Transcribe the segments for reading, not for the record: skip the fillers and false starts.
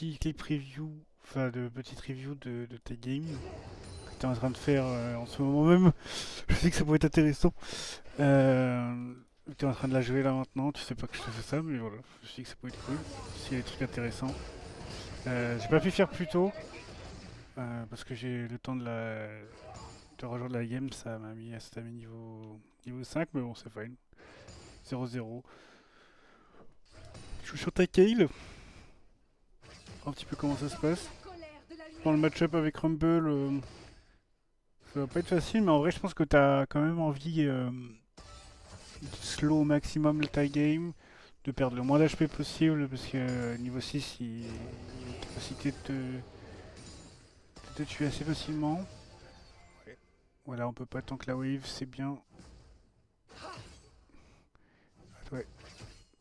petit clip preview, enfin de petite review de tes games que tu es en train de faire en ce moment même. Je sais que ça pourrait être intéressant. Tu es en train de la jouer là maintenant, tu sais pas que je te fais ça, mais voilà, je sais que ça pourrait être cool s'il y a des trucs intéressants. J'ai pas pu faire plus tôt parce que j'ai le temps de rejoindre la game, ça m'a mis niveau 5, mais bon, c'est fine. 0-0. Je joue sur ta Kale, un petit peu comment ça se passe. Dans le match-up avec Rumble, ça va pas être facile, mais en vrai, je pense que t'as quand même envie de slow au maximum ta game, de perdre le moins d'HP possible, parce que niveau 6, il a une capacité de te tuer assez facilement. Ouais. Voilà, on peut pas tank la wave, c'est bien. Ouais,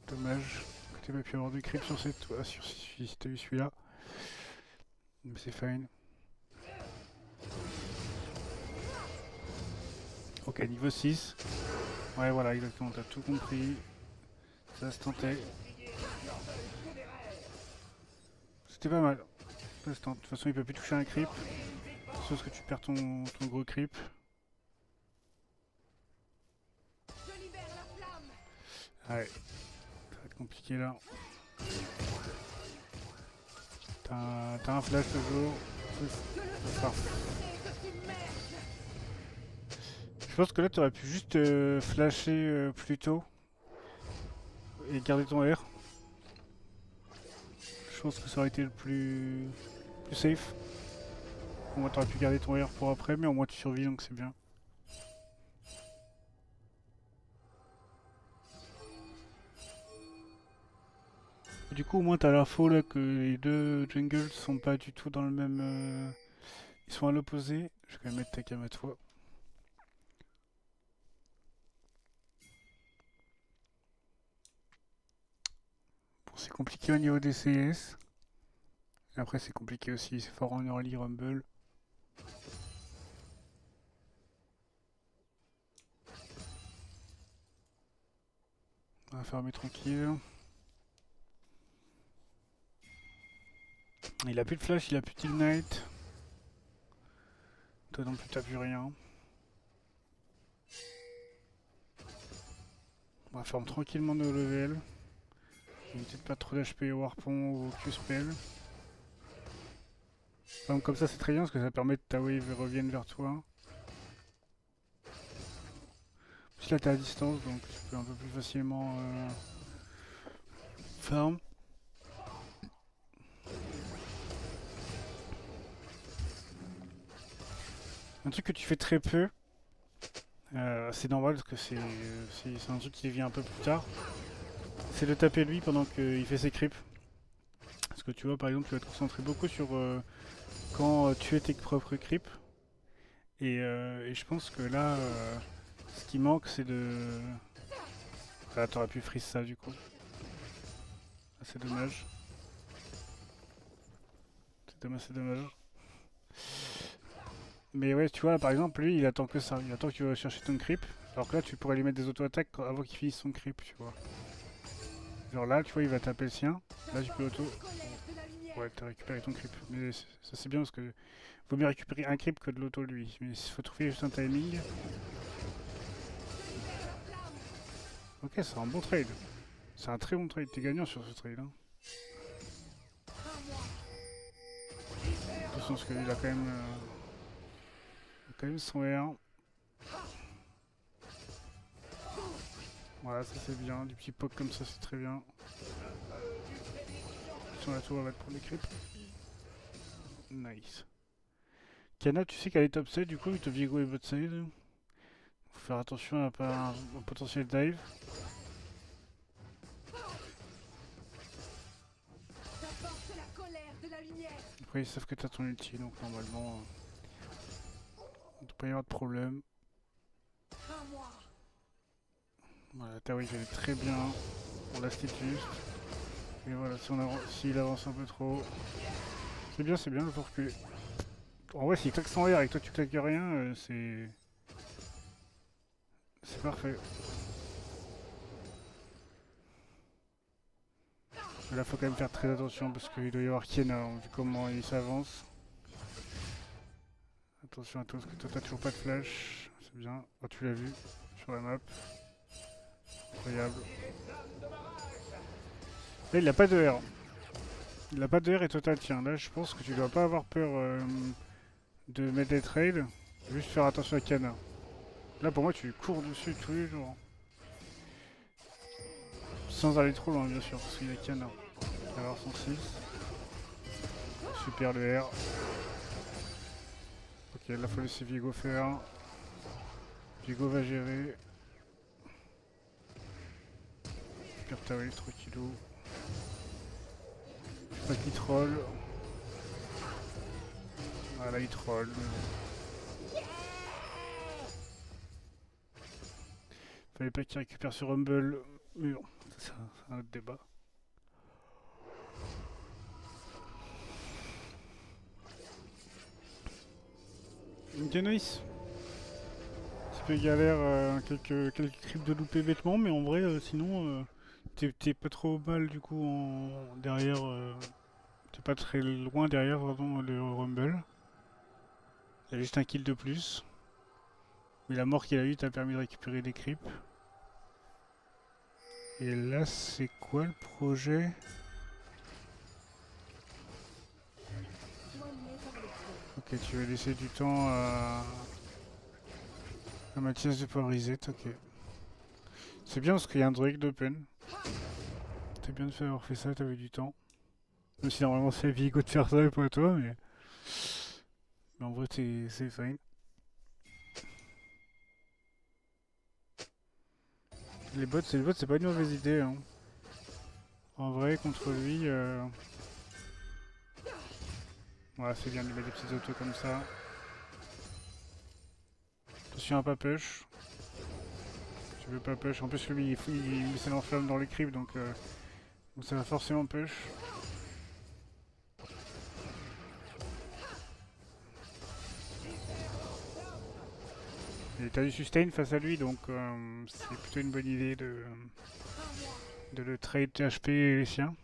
dommage que t'aies pas pu avoir de creep sur cette toile, si t'as eu celui-là. Mais c'est fine. Ok, niveau 6. Ouais, voilà, exactement, t'as tout compris. Ça se tentait. C'était pas mal. Ça se tente. De toute façon, il peut plus toucher un creep. Sauf que tu perds ton gros creep. Ouais, ça va être compliqué là. T'as un flash toujours. Enfin, je pense que là, t'aurais pu juste flasher plus tôt et garder ton R. Je pense que ça aurait été le plus safe. Au moins, t'aurais pu garder ton R pour après, mais au moins tu survis, donc c'est bien. Et du coup, au moins, t'as l'info là que les deux jungles sont pas du tout dans le même. Ils sont à l'opposé. Je vais quand même mettre ta cam à toi. Bon, c'est compliqué au niveau des CS. Et après, c'est compliqué aussi. C'est fort en early rumble. On va fermer tranquille. Il a plus de flash, il a plus de knight. Toi non plus, t'as plus rien. On va fermer tranquillement nos levels. Peut-être pas trop d'HP au harpon ou au Q-spell. Comme ça, c'est très bien parce que ça permet que ta wave revienne vers toi. Puis là, t'es à distance donc tu peux un peu plus facilement farm. Un truc que tu fais très peu, c'est normal parce que c'est un truc qui vient un peu plus tard, c'est de taper lui pendant qu'il fait ses creeps. Parce que tu vois, par exemple, tu vas te concentrer beaucoup sur quand tu es tes propres creeps. Et je pense que là, ce qui manque, c'est de. Ah, t'aurais pu freeze ça du coup. Ah, c'est dommage. C'est dommage, c'est dommage. Mais ouais, tu vois, par exemple, lui, il attend que ça. Il attend que tu vas chercher ton creep. Alors que là, tu pourrais lui mettre des auto-attaques avant qu'il finisse son creep, tu vois. Genre là, tu vois, il va taper le sien. Là, tu peux auto. Ouais, t'as récupéré ton creep. Mais ça, c'est bien parce que vaut mieux récupérer un creep que de l'auto lui. Mais il faut trouver juste un timing. Ok, c'est un bon trade. C'est un très bon trade. T'es gagnant sur ce trade. Hein. De toute façon, parce qu'il a quand même son R. Voilà, ça c'est bien. Du petit poke comme ça, c'est très bien. Sur la tour, elle va te prendre des creeps. Nice. Kana, tu sais qu'elle est top side, du coup, il te Viego et bot side. Faut faire attention à pas un potentiel dive. Après, ils savent que t'as ton ulti, donc normalement, il ne doit pas y avoir de problème. Voilà, ta wave elle est très bien. On la stick juste. Et voilà, s'il avance un peu trop. C'est bien, il faut reculer. En vrai, s'il claque son R et que toi tu claques rien, c'est parfait. Mais là, faut quand même faire très attention parce qu'il doit y avoir Kiena, hein, vu comment il s'avance. Attention à toi, parce que toi, t'as toujours pas de flash. C'est bien. Oh, tu l'as vu sur la map. Incroyable. Là, il a pas de R. Il a pas de R et toi, t'as le tien. Là, je pense que tu dois pas avoir peur de mettre des trades. Juste faire attention à Kiena. Là, pour moi, tu cours dessus tous les jours. Sans aller trop loin, bien sûr, parce qu'il a Kiena. Il va avoir son 6. Super le R. Ok, là, faut laisser Viego faire. Viego va gérer. Super Taoï, tranquillou. Je sais pas qui troll. Ah là, il troll. Fallait pas qu'il récupère sur Rumble. Mais bon, c'est un autre débat. Ok, nice. Un peu galère, quelques creeps de louper bêtement, mais en vrai, sinon, t'es pas trop mal du coup derrière. T'es pas très loin derrière, pardon, le Rumble. Il y a juste un kill de plus. Mais la mort qu'il a eu t'a permis de récupérer des creeps. Et là, c'est quoi le projet? Ok, tu vas laisser du temps à Mathias de pouvoir reset, ok. C'est bien parce qu'il y a un Drake d'open. C'est bien de faire avoir fait ça, t'avais du temps. Même si normalement c'est Vigo de faire ça et pas toi, mais en vrai c'est fine. Les bots, c'est pas une mauvaise idée. Hein. En vrai, contre lui, ouais, c'est bien de lui mettre des petites autos comme ça. Attention à pas push. Tu veux pas push. En plus, lui, il met ses lance-flammes dans les creeps, donc ça va forcément push. Et t'as du sustain face à lui, donc c'est plutôt une bonne idée de le trade HP et les siens.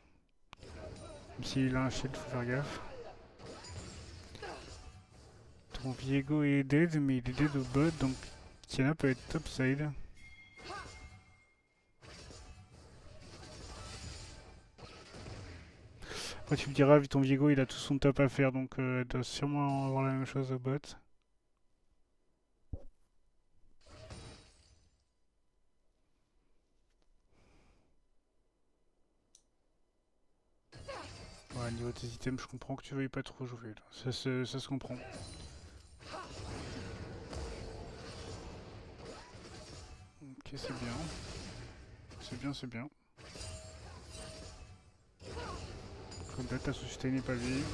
Même s'il a un shield, faut faire gaffe. Ton Viego est dead, mais il est dead au bot, donc Kiana peut être topside. Après tu me diras, vu ton Viego, il a tout son top à faire, donc il doit sûrement avoir la même chose au bot. Ouais, niveau de tes items, je comprends que tu veuilles pas trop jouer. Là. Ça se comprend. Ok, c'est bien. C'est bien, c'est bien. Comme là, t'as sustainé pas lui.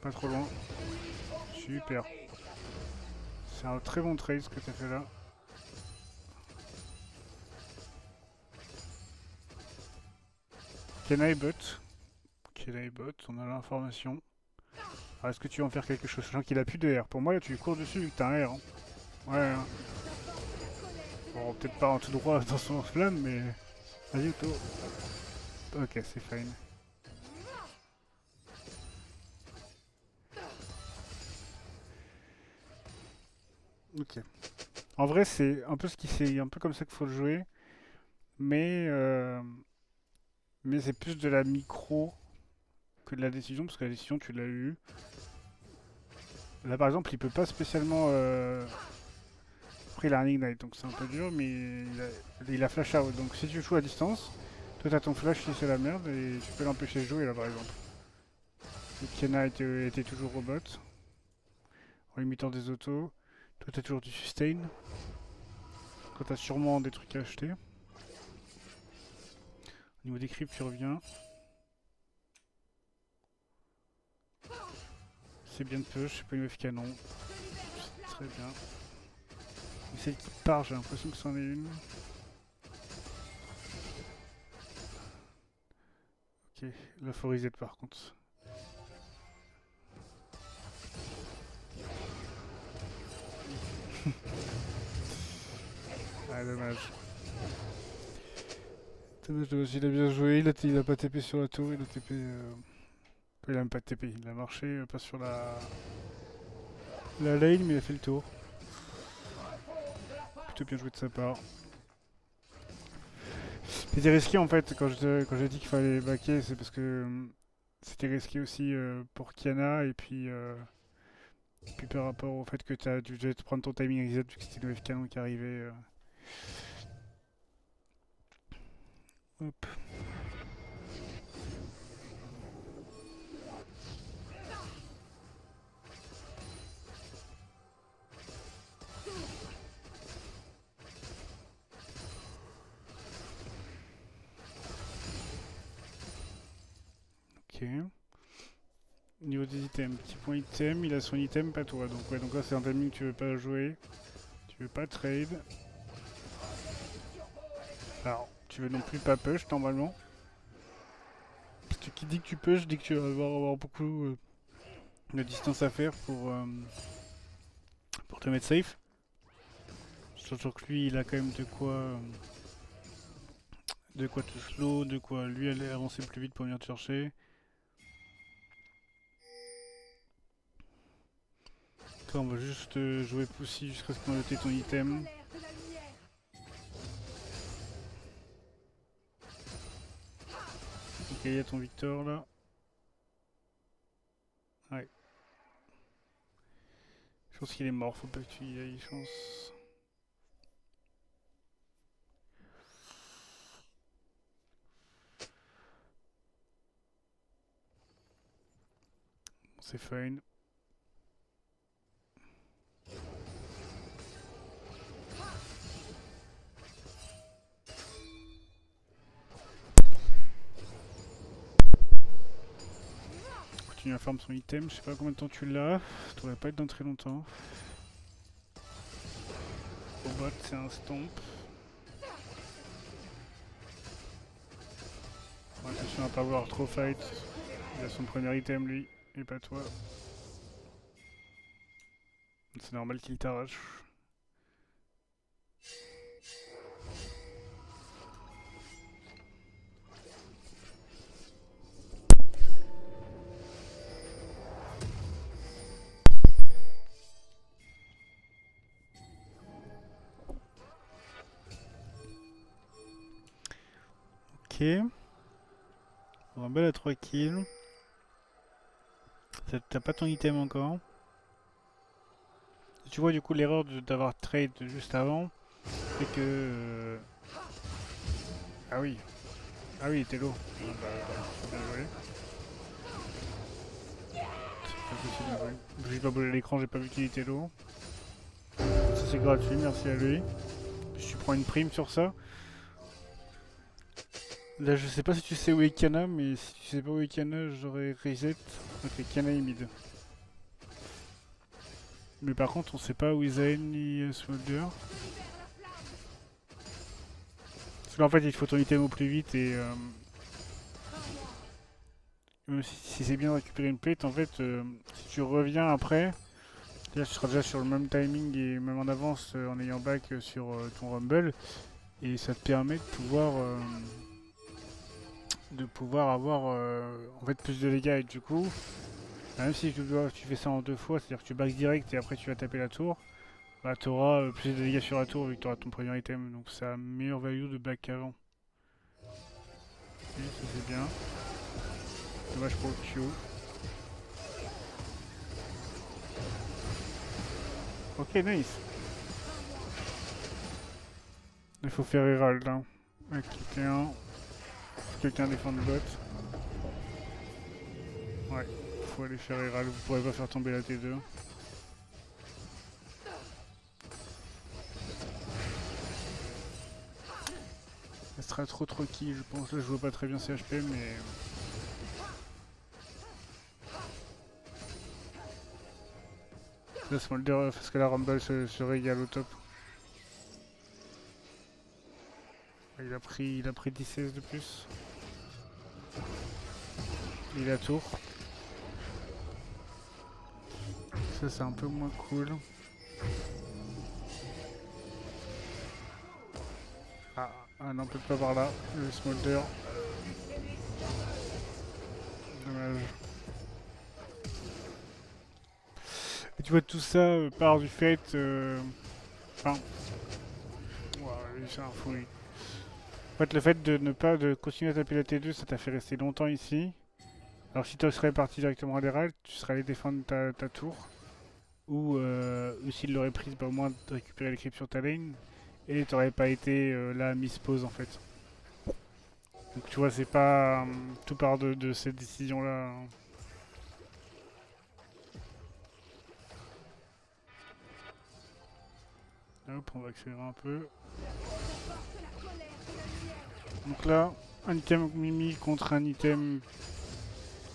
Pas trop loin. Super. C'est un très bon trade ce que t'as fait là. Kenai bot. Kenai bot, on a l'information. Alors, est-ce que tu vas en faire quelque chose, sachant qu'il a plus de R? Pour moi, là, tu cours dessus vu que t'as un R. Hein. Ouais. Hein. Bon, peut-être pas en tout droit dans son flamme, mais. Vas-y, auto. Ok, c'est fine. Ok. En vrai, c'est un peu un peu comme ça qu'il faut le jouer, mais mais c'est plus de la micro que de la décision, parce que la décision, tu l'as eu. Là, par exemple, il peut pas spécialement. Après, il a un ignite, donc c'est un peu dur, mais il a flash out. Donc, si tu joues à distance, toi, t'as ton flash si c'est la merde, et tu peux l'empêcher de jouer là, par exemple. Et Kiana était toujours robot, en limitant des autos. Toi, t'as toujours du sustain. Quand t'as sûrement des trucs à acheter. Au niveau des creeps, tu reviens. C'est bien de push, c'est pas une wave canon. C'est très bien. Et celle qui part, j'ai l'impression que c'en est une. Ok, là faut reset par contre. Ah, dommage. Dommage, dommage, il a bien joué, il a pas TP sur la tour, il a TP... Il a même pas de TP, il a marché, pas sur la lane, mais il a fait le tour. Plutôt bien joué de sa part. C'était risqué en fait, quand j'ai dit qu'il fallait backer, c'est parce que c'était risqué aussi pour Kiana, et puis par rapport au fait que tu devais te prendre ton timing reset vu que c'était le F-Canon qui arrivait. Hop. Ok. Niveau des items, petit point item, il a son item, pas toi. Donc ouais, donc là c'est un timing que tu veux pas jouer, tu veux pas trade. Alors, tu veux non plus pas push normalement. Parce que qui dit que tu push, dit que tu vas avoir beaucoup de distance à faire pour te mettre safe. Surtout que lui, il a quand même de quoi te slow, de quoi lui aller avancer plus vite pour venir te chercher. Toi, on va juste jouer Pussy jusqu'à ce qu'on ait noté ton item. Ok, il y a ton Victor là. Ouais. Je pense qu'il est mort, faut pas que tu y ailles, je pense. Bon, c'est fine. Continue à farm son item, je sais pas combien de temps tu l'as. Ça devrait pas être dans très longtemps. Au bot, c'est un stomp. Bon, attention à pas avoir trop fight. Il a son premier item lui, et pas toi. C'est normal qu'il t'arrache. Ok. Rumble à 3 kills. T'as pas ton item encore. Tu vois du coup l'erreur d'avoir trade juste avant, c'est que... Ah oui. Ah oui, t'es low. Ah bah, bien joué. C'est pas possible, bien joué. J'ai pas bougé l'écran, j'ai pas vu qu'il était low. Ça c'est gratuit, merci à lui. Si tu prends une prime sur ça. Là je sais pas si tu sais où est Kana, mais si tu sais pas où est Kana, j'aurais reset. Ok, Kana est mid. Mais par contre on sait pas où est Zayn ni Smolder. Parce qu'en fait il te faut ton item au plus vite et... même si c'est bien de récupérer une plate, en fait, si tu reviens après, là, tu seras déjà sur le même timing et même en avance en ayant back sur ton Rumble. Et ça te permet de pouvoir avoir en fait plus de dégâts. Et du coup, même si tu fais ça en deux fois, c'est-à-dire que tu back direct et après tu vas taper la tour, bah tu auras plus de dégâts sur la tour vu que tu auras ton premier item. Donc ça a meilleure value de back qu'avant. Ok, ça c'est bien. Dommage pour le Q. Ok, nice. Il faut faire Herald. Hein. Avec quelqu'un défend le bot. Ouais, faut aller faire Herald. Vous pourrez pas faire tomber la T2. Elle sera trop qui, je pense. Là, je vois pas très bien CHP, mais... Là, Smolder, parce que la Rumble se régale au top. Il a pris 10 CS de plus. Il a tour. Ça, c'est un peu moins cool. Ah, Ah non, peut-être pas par là. Le smolder. Dommage. Et tu vois, tout ça part du fait. Enfin. Ouah, lui, c'est un fou, lui. En fait, le fait de ne pas de continuer à taper la T2, ça t'a fait rester longtemps ici. Alors, si tu serais parti directement à l'Herald, tu serais allé défendre ta tour. Ou s'il l'aurait prise, bah, au moins de récupérer les creeps sur ta lane. Et t'aurais pas été là à miss-pause en fait. Donc tu vois, c'est pas. Tout part de cette décision-là. Hop, on va accélérer un peu. Donc là, un item Mimi contre un item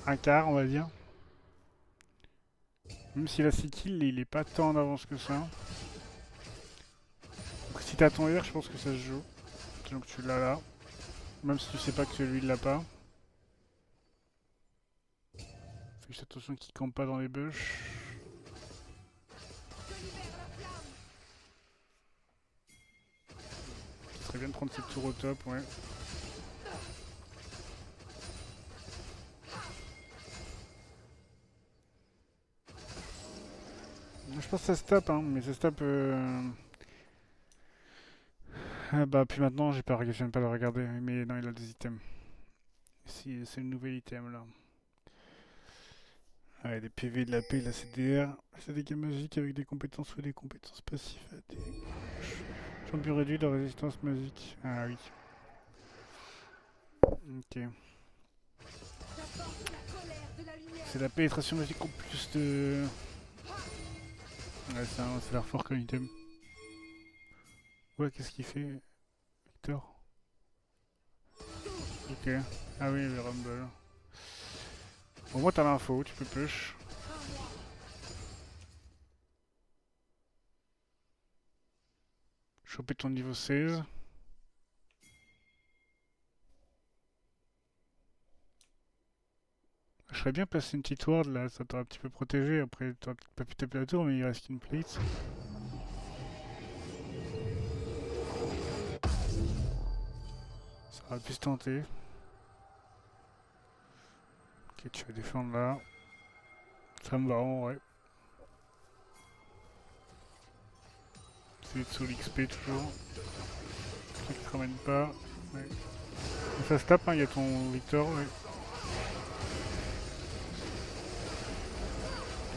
un quart, on va dire. Même si la 6 kills, il est pas tant en avance que ça. Donc si t'as ton R, je pense que ça se joue. Donc tu l'as là. Même si tu sais pas que celui l'a pas. Fais juste attention qu'il campe pas dans les bush. Ce serait bien de prendre cette tour au top, ouais. Je pense que ça se tape, hein, mais ça se tape. Ah bah, puis maintenant, je viens pas le regarder, mais non, il a des items. Si, c'est le nouvel item là. Ouais, des PV de la paix, de la CDR, c'est des dégâts magiques avec des compétences ou des compétences passives. Champion réduit de résistance magique. Ah oui. Ok. C'est la pénétration magique en plus de. Ouais, c'est l'air fort comme item. Ouais, qu'est-ce qu'il fait, Victor? Ok. Ah oui, le Rumble. Bon, moi t'as l'info, tu peux push. Choper ton niveau 16. Je serais bien placé une petite ward là, ça t'aurait un petit peu protégé. Après, t'aurais peut-être pas pu taper la tour, mais il reste une plate. Ça aurait pu se tenter. Ok, tu vas défendre là. Ça me va en vrai. C'est de sous l'XP toujours. Ça qui te ramène pas. Ouais. Ça se tape, hein, il y a ton Victor, ouais.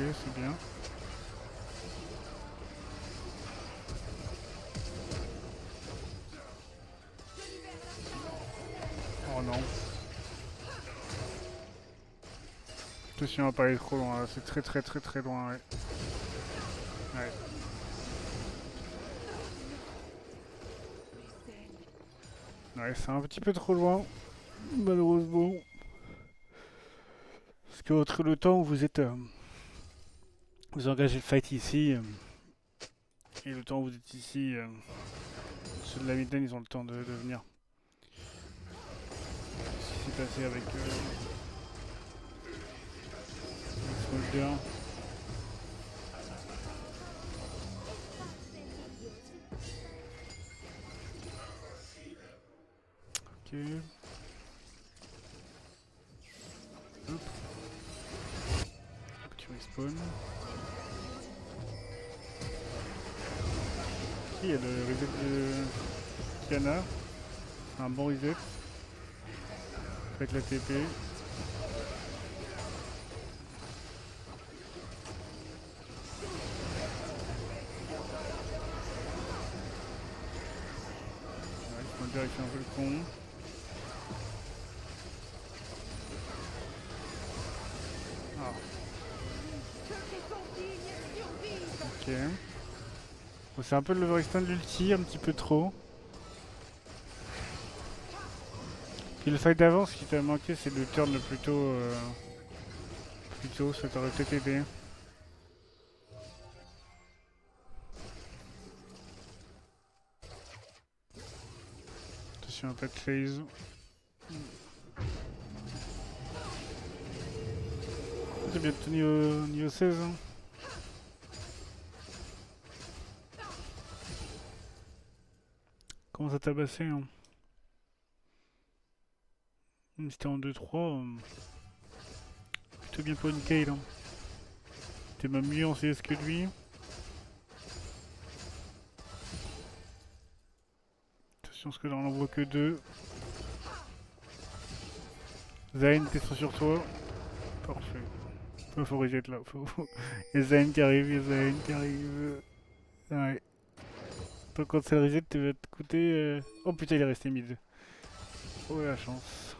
Ok, c'est bien. Oh non. Attention à pas aller trop loin, c'est très très très très loin, ouais. Ouais. Ouais, c'est un petit peu trop loin, malheureusement. Parce que entre le temps où vous êtes. Vous engagez le fight ici, et le temps où vous êtes ici, ceux de la mid lane, ils ont le temps de venir. Ce qui s'est passé avec Smolder. Ok. Hop. Hop, tu respawn. Ok, il y a le reset de Kiana. Un bon reset. Avec la TP. Ouais, Smolder il fait un peu le con. Ah. Ok. Bon, c'est un peu l'overextend de l'ulti, un petit peu trop. Puis le fight d'avant, ce qui t'a manqué, c'est le turn le plus tôt. Plus tôt, ça t'aurait peut-être aidé. Attention à pas de phase. T'es bientôt niveau 16, hein. Comment ça tabasser, hein. Même si t'es en 2-3, plutôt bien pour une Kayle. Hein. T'es même mieux en CS que lui. Attention, parce que là on en voit que deux. Zayn, t'es sur toi. Parfait. Faut rejet là. Il y a Zayn qui arrive, il y a Zayn qui arrive. Ouais. Donc quand c'est le reset, tu vas te coûter. Oh putain, il est resté mid. Oh la chance.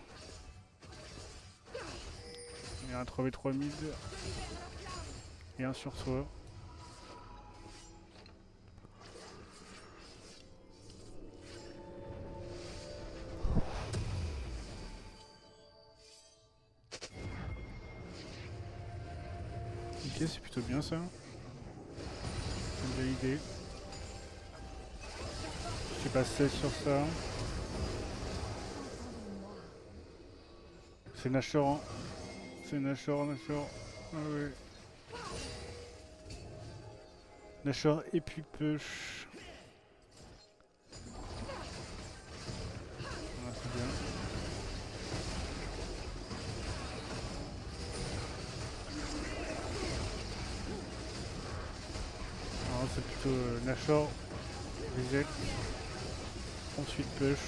Il y a un 3v3 mid. Et un sur soi. Ok, c'est plutôt bien ça. C'est une belle idée. Je suis pas 16 sur ça. C'est Nashor. Hein. C'est Nashor, Nashor. Ah ouais. Nashor et puis Push. Ah, c'est bien. Alors, c'est plutôt Nashor, reset. Ensuite Push.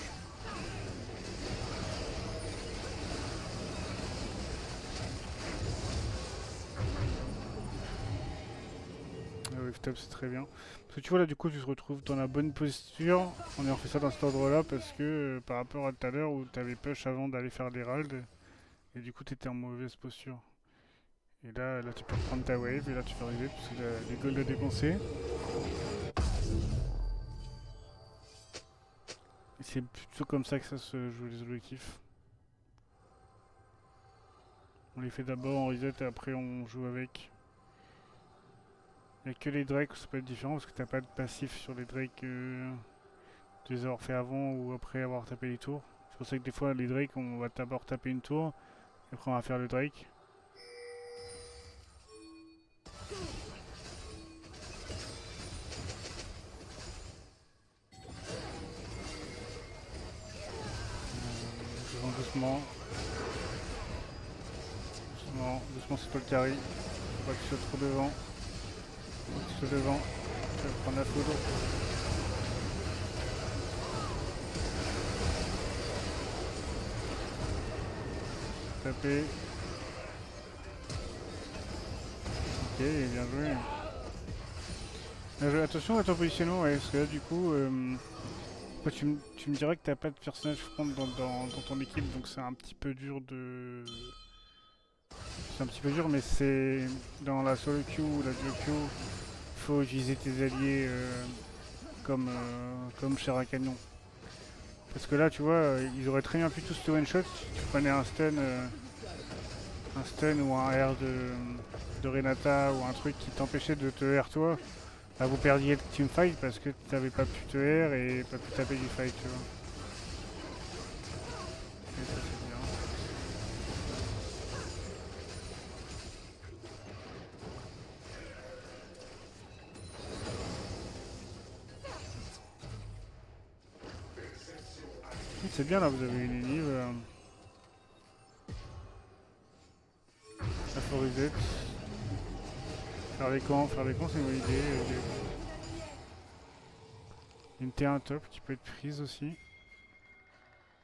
Ah oui, top, c'est très bien. Parce que tu vois là, du coup, tu te retrouves dans la bonne posture en ayant fait ça dans cet ordre-là parce que par rapport à tout à l'heure où tu avais push avant d'aller faire l'Herald et du coup, tu étais en mauvaise posture. Et là, tu peux prendre ta wave et là, tu fais arriver parce que les golds à dépenser. Et c'est plutôt comme ça que ça se joue les objectifs. On les fait d'abord en reset et après on joue avec. Il n'y a que les Drakes où ça peut être différent parce que t'as pas de passif sur les Drakes de les avoir fait avant ou après avoir tapé les tours. C'est pour ça que des fois les Drakes on va d'abord taper une tour et après on va faire le Drake. Doucement. Doucement, doucement c'est toi le carry. Faut pas que tu sois trop devant. Faut que tu sois devant. Tu vas prendre la foudre. Taper. Ok, bien joué. Bien joué. Attention à ton positionnement, ouais, parce que là du coup, tu me diras que t'as pas de personnage front dans ton équipe, donc c'est un petit peu dur de. C'est un petit peu dur, mais c'est dans la solo queue ou la duo queue, faut utiliser tes alliés comme cher à canon. Parce que là, tu vois, ils auraient très bien pu tous te one shot si tu prenais un stun ou un R de Renata ou un truc qui t'empêchait de te R toi. Bah, vous perdiez le teamfight parce que tu n'avais pas pu te R et pas pu taper du fight, tu vois. Et ça, c'est bien. C'est bien là, vous avez une Enive. La Forizette. Faire les camps, c'est une bonne idée. Une T1 top qui peut être prise aussi.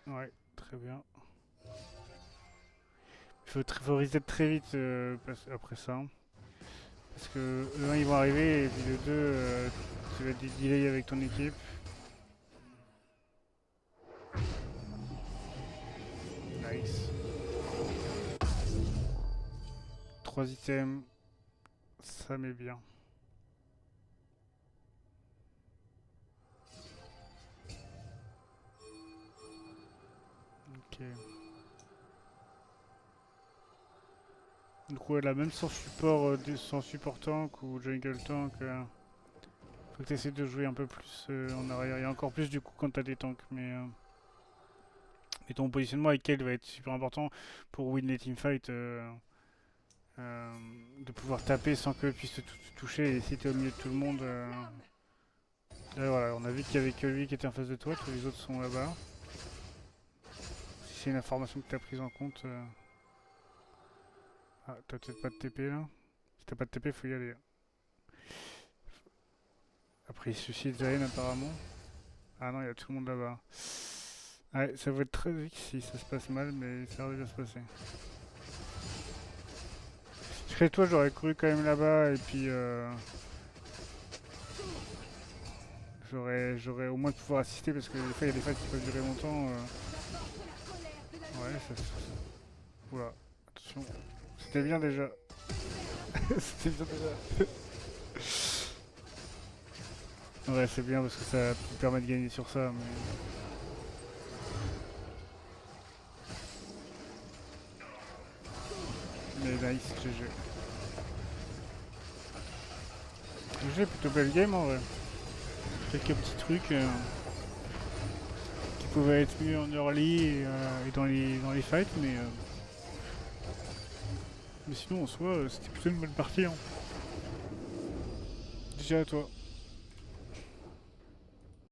Ouais, très bien. Faut reset très vite après ça. Parce que le 1 ils vont arriver et puis le 2 tu vas être delay avec ton équipe. Nice. 3 items, ça met bien. Ok. Donc ouais là même sans support, sans support tank ou jungle tank, faut que tu essaies de jouer un peu plus en arrière. Et encore plus du coup quand t'as des tanks. Mais ton positionnement avec elle va être super important pour win les teamfights. De pouvoir taper sans qu'elle puisse te toucher et si t'es au milieu de tout le monde. Là, voilà, on a vu qu'il y avait que lui qui était en face de toi, tous les autres sont là-bas. Si c'est une information que tu as prise en compte. Ah, t'as peut-être pas de TP là? Si t'as pas de TP, faut y aller. Après, il suicide Zayn apparemment. Ah non, il y a tout le monde là-bas. Ouais, ça va être très vite si ça se passe mal, mais ça va bien se passer. Je serais toi, j'aurais couru quand même là-bas et puis j'aurais au moins de pouvoir assister parce que des fois il y a des fights qui peuvent durer longtemps. Ouais, Oula, attention. C'était bien déjà. C'était bien déjà. Ouais, c'est bien parce que ça me permet de gagner sur ça. Mais nice, GG. GG, plutôt belle game en vrai. Quelques petits trucs qui pouvaient être mieux en early et dans les fights, mais sinon en soi, c'était plutôt une bonne partie. Hein. Déjà à toi.